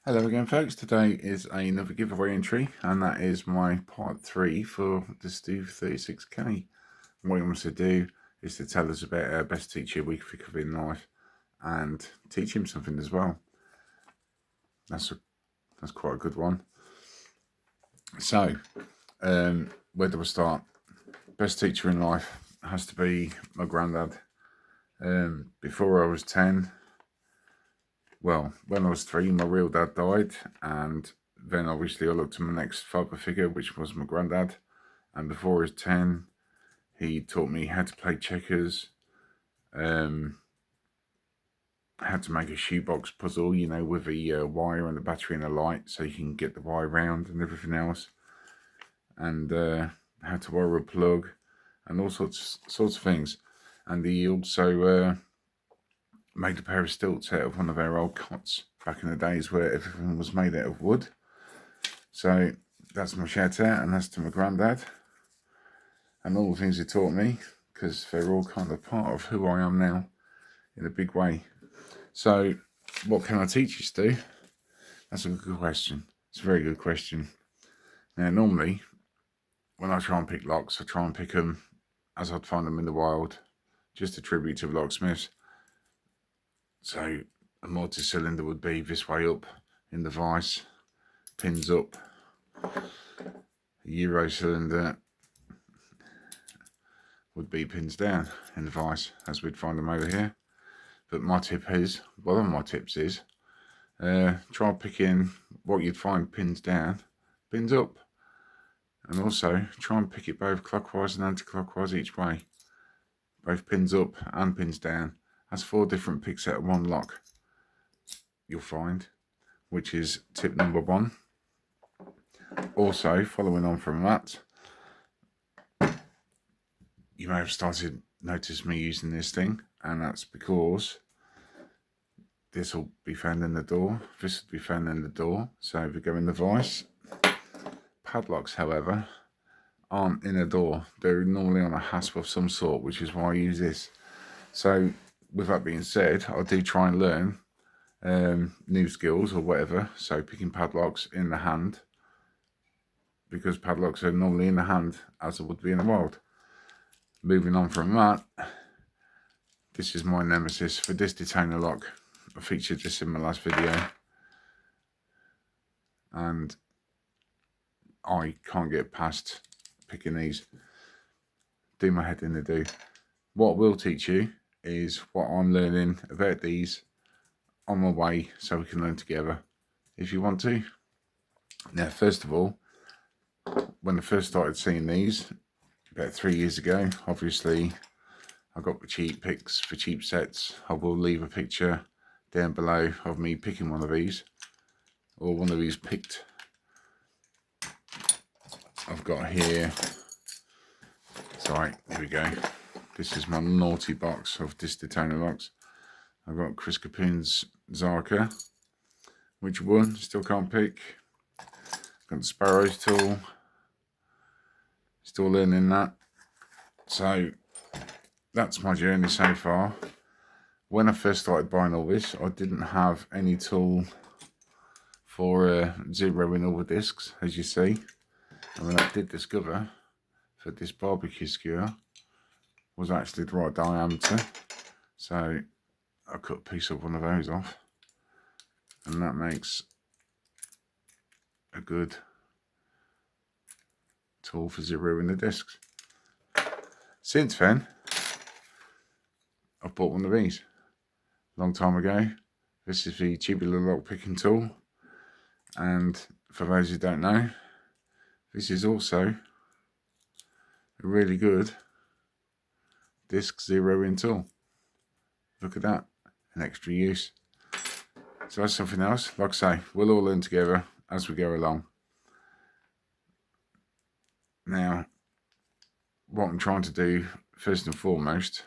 Hello again folks, today is another giveaway entry and that is my part 3 for the Stu 36k. What he wants to do is to tell us about our best teacher we could think of in life and teach him something as well. That's quite a good one. So, where do I start? Best teacher in life has to be my granddad. Before I was 10, well, when I was 3, my real dad died, and then obviously I looked to my next father figure, which was my granddad. And before I was 10, he taught me how to play checkers, how to make a shoebox puzzle, with a wire and a battery and a light, so you can get the wire round and everything else, and how to wire a plug, and all sorts of things. And he also made a pair of stilts out of one of our old cots back in the days where everything was made out of wood. So that's my shout out, and that's to my granddad and all the things he taught me, because they're all kind of part of who I am now in a big way. So what can I teach you, Stu? That's a good question. It's a very good question. Now, normally when I try and pick locks, I try and pick them as I'd find them in the wild, just a tribute to locksmiths. So a multi-cylinder would be this way up in the vise, pins up. A Euro cylinder would be pins down in the vise, as we'd find them over here. But my tip is, one of my tips is, try picking what you'd find pins down, pins up. And also try and pick it both clockwise and anti-clockwise each way. Both pins up and pins down. That's 4 different picks out of one lock you'll find, which is tip number 1. Also, following on from that, you may have noticed me using this thing, and that's because this will be found in the door, this will be found in the door, so if we go in the vise. Padlocks, however, aren't in a door. They're normally on a hasp of some sort, which is why I use this. So with that being said, I do try and learn new skills or whatever. So picking padlocks in the hand, because padlocks are normally in the hand as it would be in the wild. Moving on from that, this is my nemesis for this detainer lock. I featured this in my last video, and I can't get past picking these. Do my head in the do. What I will teach you is what I'm learning about these on my way, so we can learn together if you want to. Now, first of all, when I first started seeing these about 3 years ago, obviously I got the cheap picks for cheap sets. I will leave a picture down below of me picking one of these, or one of these picked. I've got here, sorry, here we go. This is my naughty box of disc detoner locks. I've got Chris Capoon's Zarka. Which one? Still can't pick. Got the Sparrows tool. Still learning that. So that's my journey so far. When I first started buying all this, I didn't have any tool for zeroing all the discs, as you see. And when I did discover that this barbecue skewer was actually the right diameter, so I cut a piece of one of those off, and that makes a good tool for zeroing the discs. Since then, I've bought one of these a long time ago. This is the tubular lock picking tool, and for those who don't know, this is also a really good disc zeroing tool. Look at that, an extra use. So that's something else. Like I say, we'll all learn together as we go along. Now, what I'm trying to do first and foremost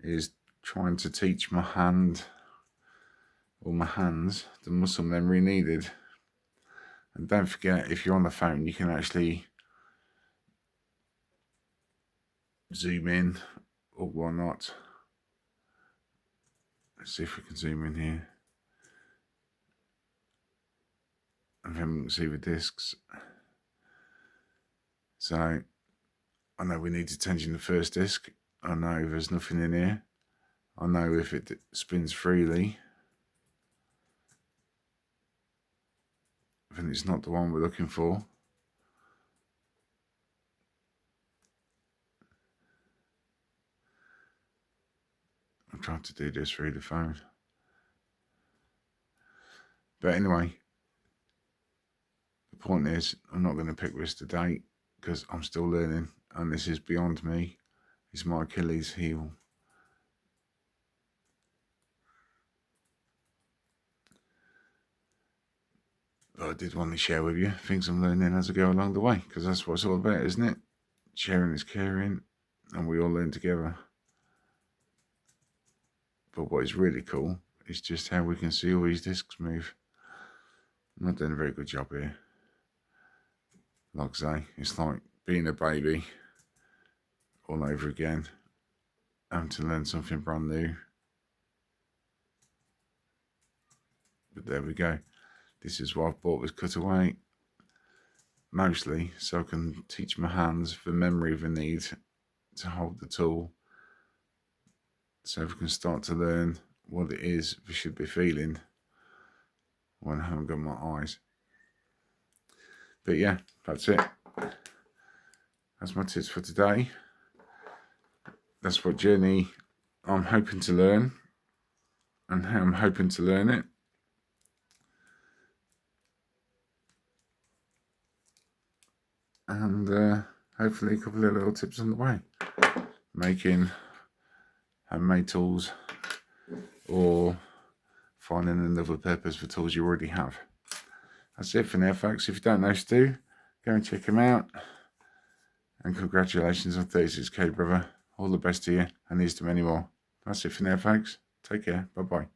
is trying to teach my hand, or my hands, the muscle memory needed. And don't forget, if you're on the phone, you can actually zoom in or whatnot. Let's see if we can zoom in here. and then we can see the discs. So I know we need to tension the first disc. I know there's nothing in here. I know if it spins freely, then it's not the one we're looking for. I'm trying to do this through the phone. But anyway, the point is, I'm not going to pick this today because I'm still learning and this is beyond me. It's my Achilles heel. But I did want to share with you things I'm learning as I go along the way, because that's what it's all about, isn't it? Sharing is caring, and we all learn together. But what is really cool is just how we can see all these discs move. I'm not doing a very good job here. Like I say, it's like being a baby all over again, having to learn something brand new. But there we go. This is why I've bought this cutaway. Mostly so I can teach my hands the memory they need to hold the tool. So we can start to learn what it is we should be feeling when I haven't got my eyes. But yeah, that's it. That's my tips for today. That's what journey I'm hoping to learn and how I'm hoping to learn it. And hopefully a couple of little tips on the way. Making handmade tools or finding another purpose for tools you already have. That's it for now, folks. If you don't know Stu, go and check him out. And congratulations on 36k, brother. All the best to you, and here's to many more. That's it for now, folks. Take care. Bye-bye.